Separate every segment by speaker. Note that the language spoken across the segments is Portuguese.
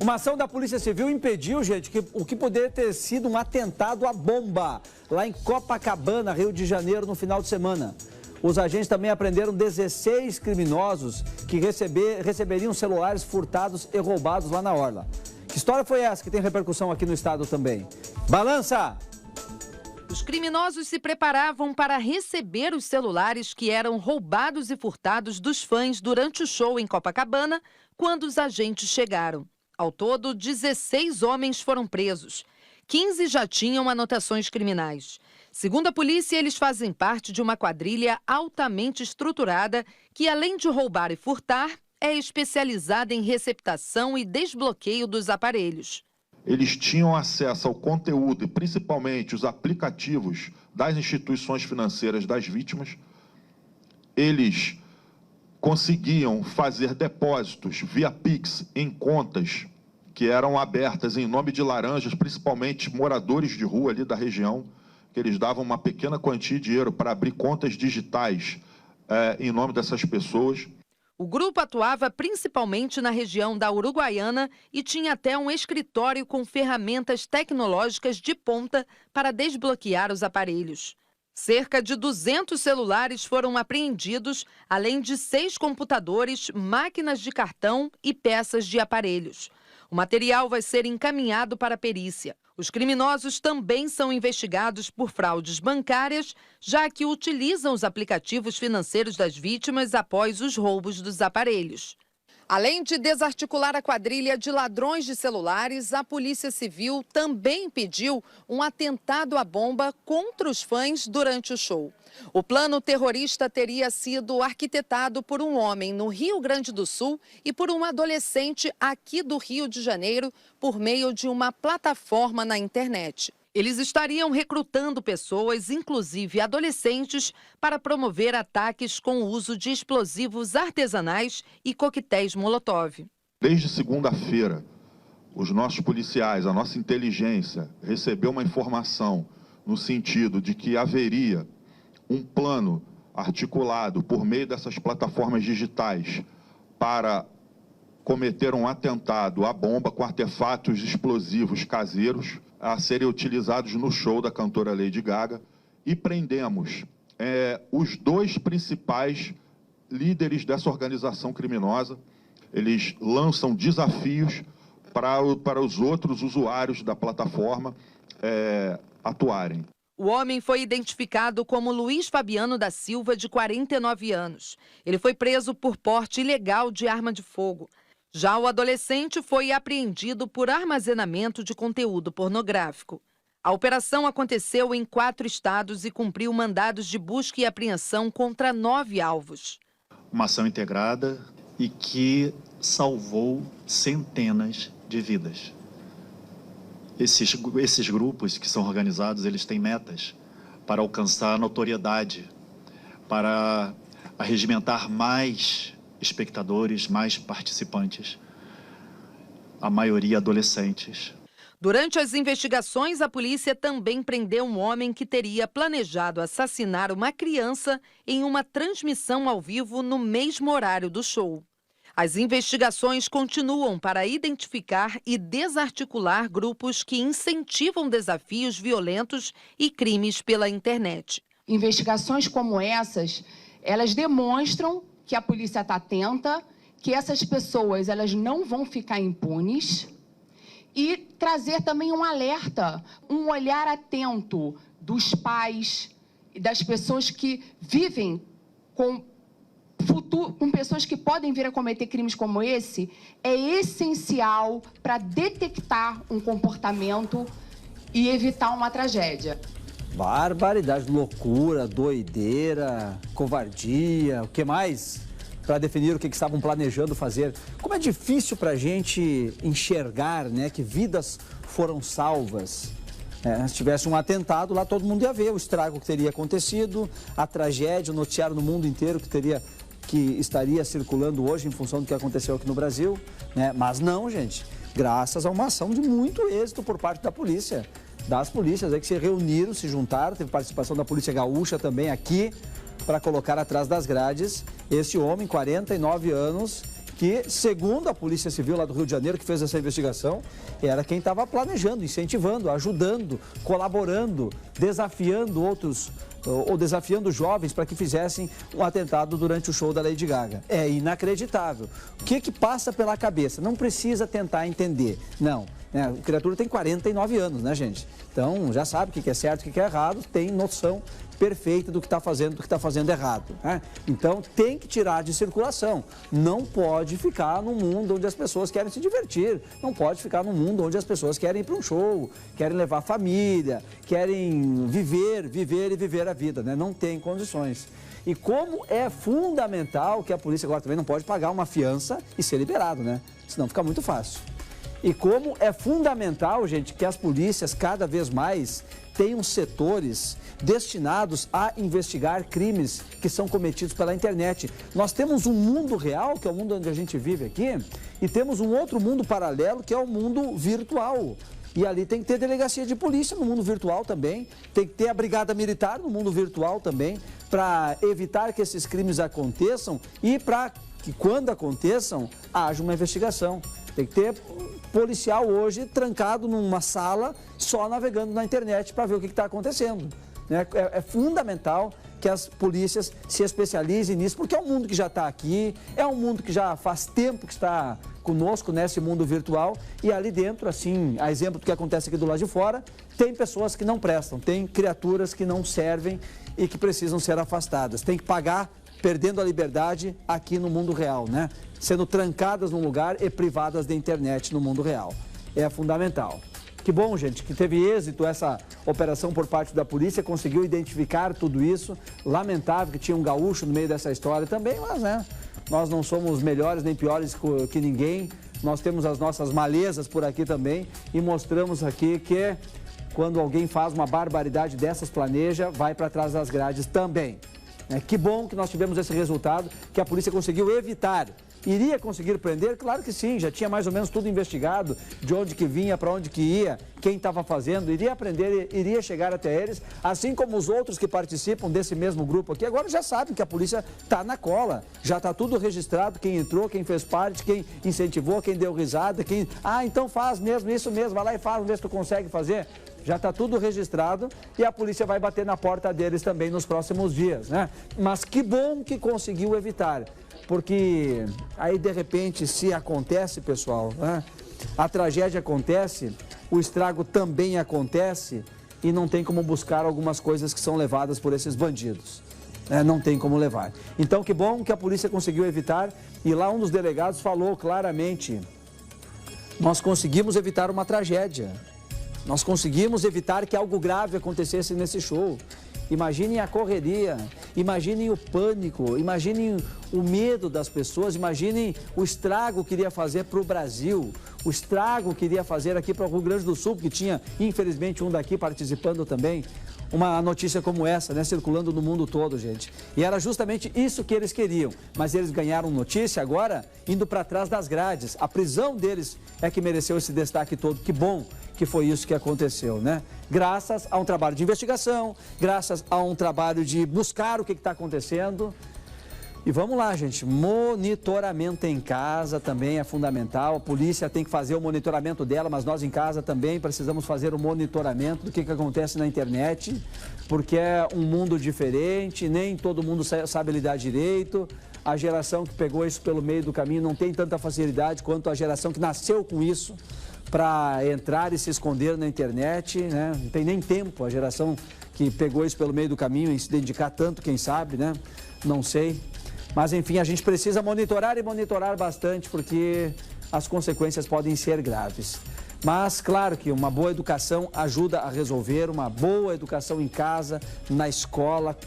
Speaker 1: Uma ação da Polícia Civil impediu, gente, o que poderia ter sido um atentado à bomba lá em Copacabana, Rio de Janeiro, no final de semana. Os agentes também apreenderam 16 criminosos que receberiam celulares furtados e roubados lá na orla. Que história foi essa que tem repercussão aqui no estado também? Balança!
Speaker 2: Os criminosos se preparavam para receber os celulares que eram roubados e furtados dos fãs durante o show em Copacabana, quando os agentes chegaram. Ao todo, 16 homens foram presos. 15 já tinham anotações criminais. Segundo a polícia, eles fazem parte de uma quadrilha altamente estruturada que, além de roubar e furtar, é especializada em receptação e desbloqueio dos aparelhos.
Speaker 3: Eles tinham acesso ao conteúdo e principalmente os aplicativos das instituições financeiras das vítimas. Eles conseguiam fazer depósitos via Pix em contas que eram abertas em nome de laranjas, principalmente moradores de rua ali da região, que eles davam uma pequena quantia de dinheiro para abrir contas digitais em nome dessas pessoas.
Speaker 2: O grupo atuava principalmente na região da Uruguaiana e tinha até um escritório com ferramentas tecnológicas de ponta para desbloquear os aparelhos. Cerca de 200 celulares foram apreendidos, além de 6 computadores, máquinas de cartão e peças de aparelhos. O material vai ser encaminhado para a perícia. Os criminosos também são investigados por fraudes bancárias, já que utilizam os aplicativos financeiros das vítimas após os roubos dos aparelhos. Além de desarticular a quadrilha de ladrões de celulares, a Polícia Civil também impediu um atentado à bomba contra os fãs durante o show. O plano terrorista teria sido arquitetado por um homem no Rio Grande do Sul e por um adolescente aqui do Rio de Janeiro por meio de uma plataforma na internet. Eles estariam recrutando pessoas, inclusive adolescentes, para promover ataques com o uso de explosivos artesanais e coquetéis Molotov.
Speaker 3: Desde segunda-feira, os nossos policiais, a nossa inteligência, recebeu uma informação no sentido de que haveria um plano articulado por meio dessas plataformas digitais para cometer um atentado à bomba com artefatos explosivos caseiros a serem utilizados no show da cantora Lady Gaga, e prendemos os 2 principais líderes dessa organização criminosa. Eles lançam desafios para os outros usuários da plataforma atuarem.
Speaker 2: O homem foi identificado como Luiz Fabiano da Silva, de 49 anos. Ele foi preso por porte ilegal de arma de fogo. Já o adolescente foi apreendido por armazenamento de conteúdo pornográfico. A operação aconteceu em 4 estados e cumpriu mandados de busca e apreensão contra 9 alvos.
Speaker 4: Uma ação integrada e que salvou centenas de vidas. Esses grupos que são organizados, eles têm metas para alcançar notoriedade, para arregimentar mais espectadores, mais participantes, a maioria adolescentes.
Speaker 2: Durante as investigações, a polícia também prendeu um homem que teria planejado assassinar uma criança em uma transmissão ao vivo no mesmo horário do show. As investigações continuam para identificar e desarticular grupos que incentivam desafios violentos e crimes pela internet.
Speaker 5: Investigações como essas, elas demonstram que a polícia está atenta, que essas pessoas elas não vão ficar impunes, e trazer também um alerta, um olhar atento dos pais e das pessoas que vivem com pessoas que podem vir a cometer crimes como esse. É essencial para detectar um comportamento e evitar uma tragédia.
Speaker 1: Barbaridade, loucura, doideira, covardia, o que mais? Para definir o que estavam planejando fazer. Como é difícil para a gente enxergar, né, que vidas foram salvas. Se tivesse um atentado lá, todo mundo ia ver o estrago que teria acontecido, a tragédia, o noticiário no mundo inteiro que estaria circulando hoje em função do que aconteceu aqui no Brasil, né? Mas não, gente, graças a uma ação de muito êxito por parte da polícia, das polícias aí que se reuniram, se juntaram, teve participação da Polícia Gaúcha também aqui para colocar atrás das grades esse homem, 49 anos, que, segundo a Polícia Civil lá do Rio de Janeiro, que fez essa investigação, era quem estava planejando, incentivando, ajudando, colaborando, desafiando outros, ou desafiando jovens para que fizessem um atentado durante o show da Lady Gaga. É inacreditável. O que passa pela cabeça? Não precisa tentar entender, não. O criatura tem 49 anos, né, gente? Então, já sabe o que é certo, o que é errado, tem noção perfeita do que está fazendo, do que está fazendo errado, né? Então, tem que tirar de circulação. Não pode ficar num mundo onde as pessoas querem se divertir. Não pode ficar num mundo onde as pessoas querem ir para um show, querem levar a família, querem viver a vida, né? Não tem condições. E como é fundamental que a polícia agora também não pode pagar uma fiança e ser liberado, né? Senão fica muito fácil. E como é fundamental, gente, que as polícias cada vez mais tenham setores destinados a investigar crimes que são cometidos pela internet. Nós temos um mundo real, que é o mundo onde a gente vive aqui, e temos um outro mundo paralelo, que é o mundo virtual. E ali tem que ter delegacia de polícia no mundo virtual também, tem que ter a brigada militar no mundo virtual também, para evitar que esses crimes aconteçam e para que, quando aconteçam, haja uma investigação. Tem que ter policial hoje trancado numa sala, só navegando na internet para ver o que está acontecendo. É fundamental que as polícias se especializem nisso, porque é um mundo que já está aqui, é um mundo que já faz tempo que está conosco nesse mundo virtual, e ali dentro, assim, a exemplo do que acontece aqui do lado de fora, tem pessoas que não prestam, tem criaturas que não servem e que precisam ser afastadas. Tem que pagar perdendo a liberdade aqui no mundo real, né? Sendo trancadas num lugar e privadas da internet no mundo real. É fundamental. Que bom, gente, que teve êxito essa operação por parte da polícia, conseguiu identificar tudo isso. Lamentável que tinha um gaúcho no meio dessa história também, mas, né, nós não somos melhores nem piores que ninguém. Nós temos as nossas malezas por aqui também e mostramos aqui que quando alguém faz uma barbaridade dessas, planeja, vai para trás das grades também. Que bom que nós tivemos esse resultado, que a polícia conseguiu evitar. Iria conseguir prender? Claro que sim, já tinha mais ou menos tudo investigado, de onde que vinha, para onde que ia, quem estava fazendo, iria prender, iria chegar até eles, assim como os outros que participam desse mesmo grupo aqui, agora já sabem que a polícia está na cola, já está tudo registrado, quem entrou, quem fez parte, quem incentivou, quem deu risada, quem... Ah, então faz mesmo, isso mesmo, vai lá e faz, vamos ver se tu consegue fazer. Já está tudo registrado e a polícia vai bater na porta deles também nos próximos dias, né? Mas que bom que conseguiu evitar, porque aí de repente se acontece, pessoal, né? A tragédia acontece, o estrago também acontece e não tem como buscar algumas coisas que são levadas por esses bandidos. Não tem como levar. Então que bom que a polícia conseguiu evitar e lá um dos delegados falou claramente, nós conseguimos evitar uma tragédia. Nós conseguimos evitar que algo grave acontecesse nesse show. Imaginem a correria, imaginem o pânico, imaginem o medo das pessoas, imaginem o estrago que iria fazer para o Brasil, o estrago que iria fazer aqui para o Rio Grande do Sul, que tinha, infelizmente, um daqui participando também. Uma notícia como essa, né, circulando no mundo todo, gente. E era justamente isso que eles queriam. Mas eles ganharam notícia agora indo para trás das grades. A prisão deles é que mereceu esse destaque todo. Que bom que foi isso que aconteceu, né? Graças a um trabalho de investigação, graças a um trabalho de buscar o que está acontecendo. E vamos lá, gente, monitoramento em casa também é fundamental. A polícia tem que fazer o monitoramento dela, mas nós em casa também precisamos fazer o monitoramento do que acontece na internet, porque é um mundo diferente, nem todo mundo sabe lidar direito. A geração que pegou isso pelo meio do caminho não tem tanta facilidade quanto a geração que nasceu com isso para entrar e se esconder na internet, né? Não tem nem tempo a geração que pegou isso pelo meio do caminho e se dedicar tanto, quem sabe, né? Não sei. Mas, enfim, a gente precisa monitorar e monitorar bastante, porque as consequências podem ser graves. Mas, claro que uma boa educação ajuda a resolver, uma boa educação em casa, na escola,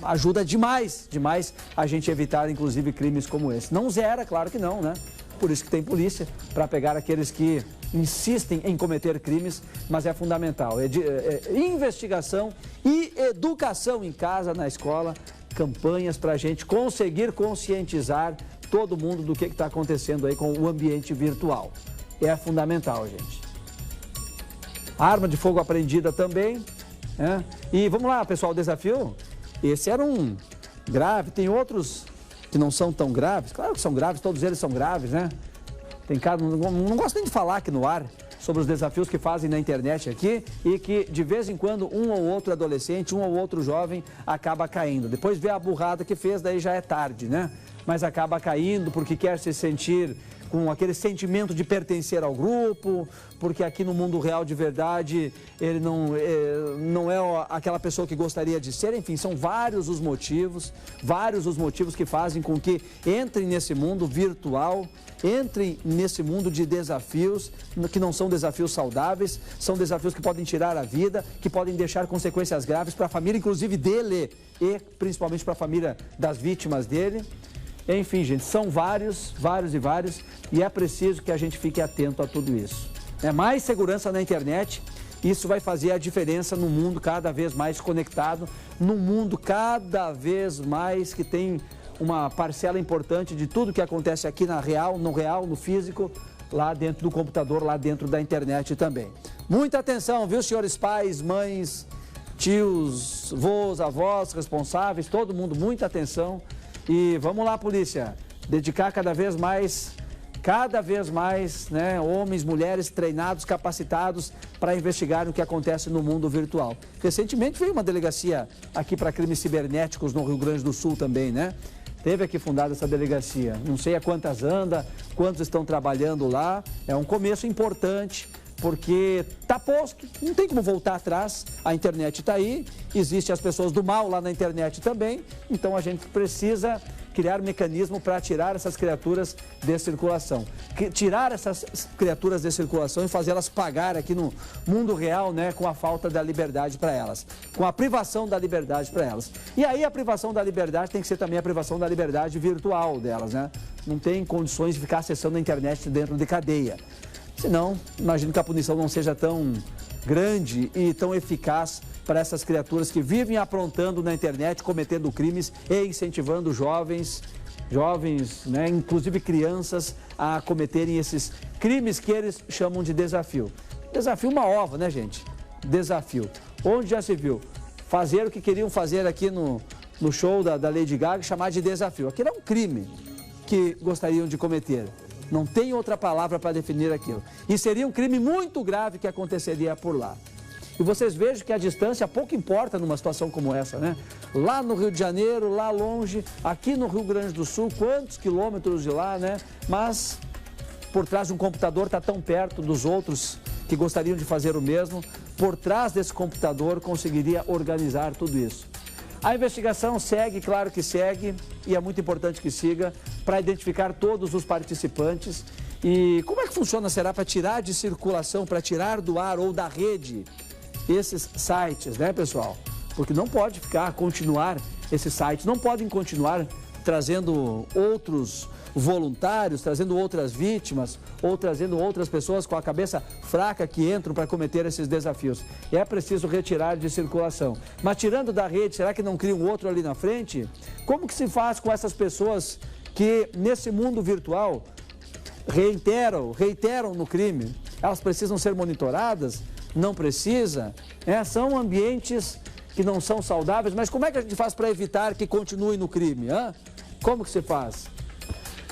Speaker 1: ajuda demais a gente evitar, inclusive, crimes como esse. Não zera, claro que não, né? Por isso que tem polícia, para pegar aqueles que insistem em cometer crimes, mas é fundamental. Investigação e educação em casa, na escola, campanhas para a gente conseguir conscientizar todo mundo do que está acontecendo aí com o ambiente virtual. É fundamental, gente. Arma de fogo apreendida também, né? E vamos lá, pessoal, o desafio? Esse era um grave, tem outros que não são tão graves, claro que são graves, todos eles são graves, né? Tem cara, não gosto nem de falar aqui no ar sobre os desafios que fazem na internet aqui e que de vez em quando um ou outro adolescente, um ou outro jovem acaba caindo. Depois vê a burrada que fez, daí já é tarde, né? Mas acaba caindo porque quer se sentir com aquele sentimento de pertencer ao grupo, porque aqui no mundo real de verdade ele não é aquela pessoa que gostaria de ser. Enfim, são vários os motivos que fazem com que entrem nesse mundo virtual, entrem nesse mundo de desafios, que não são desafios saudáveis, são desafios que podem tirar a vida, que podem deixar consequências graves para a família, inclusive dele e principalmente para a família das vítimas dele. Enfim, gente, são vários, e é preciso que a gente fique atento a tudo isso. Mais segurança na internet, isso vai fazer a diferença no mundo cada vez mais conectado, no mundo cada vez mais que tem uma parcela importante de tudo que acontece aqui no físico, lá dentro do computador, lá dentro da internet também. Muita atenção, viu, senhores pais, mães, tios, avós, avós, responsáveis, todo mundo, muita atenção. E vamos lá, polícia, dedicar cada vez mais, né, homens, mulheres treinados, capacitados para investigar o que acontece no mundo virtual. Recentemente veio uma delegacia aqui para crimes cibernéticos no Rio Grande do Sul também, né? Teve aqui fundada essa delegacia. Não sei a quantas anda, quantos estão trabalhando lá. É um começo importante, porque está posto, não tem como voltar atrás. A internet está aí, existem as pessoas do mal lá na internet também. Então a gente precisa criar mecanismo para tirar essas criaturas de circulação. Tirar essas criaturas de circulação e fazê-las pagar aqui no mundo real, né, com a falta da liberdade para elas, com a privação da liberdade para elas. E aí a privação da liberdade tem que ser também a privação da liberdade virtual delas, né? Não tem condições de ficar acessando a internet dentro de cadeia. Senão, imagino que a punição não seja tão grande e tão eficaz para essas criaturas que vivem aprontando na internet, cometendo crimes e incentivando jovens, né, inclusive crianças, a cometerem esses crimes que eles chamam de desafio. Desafio uma ova, né, gente? Desafio. Onde já se viu? Fazer o que queriam fazer aqui no show da Lady Gaga, chamar de desafio. Aquilo é um crime que gostariam de cometer. Não tem outra palavra para definir aquilo. E seria um crime muito grave que aconteceria por lá. E vocês vejam que a distância pouco importa numa situação como essa, né? Lá no Rio de Janeiro, lá longe, aqui no Rio Grande do Sul, quantos quilômetros de lá, né? Mas por trás de um computador está tão perto dos outros que gostariam de fazer o mesmo. Por trás desse computador conseguiria organizar tudo isso. A investigação segue, claro que segue, e é muito importante que siga, para identificar todos os participantes. E como é que funciona, será, para tirar de circulação, para tirar do ar ou da rede esses sites, né, pessoal? Porque não pode continuar esses sites, não podem continuar trazendo outros voluntários, trazendo outras vítimas ou trazendo outras pessoas com a cabeça fraca que entram para cometer esses desafios. E é preciso retirar de circulação. Mas tirando da rede, será que não cria um outro ali na frente? Como que se faz com essas pessoas que nesse mundo virtual reiteram no crime? Elas precisam ser monitoradas? Não precisa? São ambientes que não são saudáveis, mas como é que a gente faz para evitar que continue no crime? Como que se faz?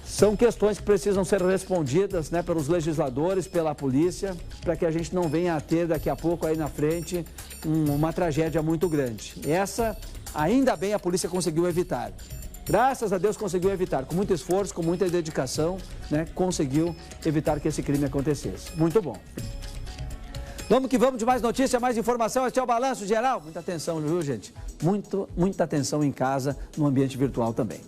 Speaker 1: São questões que precisam ser respondidas, né, pelos legisladores, pela polícia, para que a gente não venha a ter daqui a pouco aí na frente uma tragédia muito grande. Essa, ainda bem, a polícia conseguiu evitar. Graças a Deus conseguiu evitar, com muito esforço, com muita dedicação, né, conseguiu evitar que esse crime acontecesse. Muito bom. Vamos que vamos de mais notícia, mais informação. Este é o Balanço Geral. Muita atenção, viu, gente? Muita atenção em casa, no ambiente virtual também.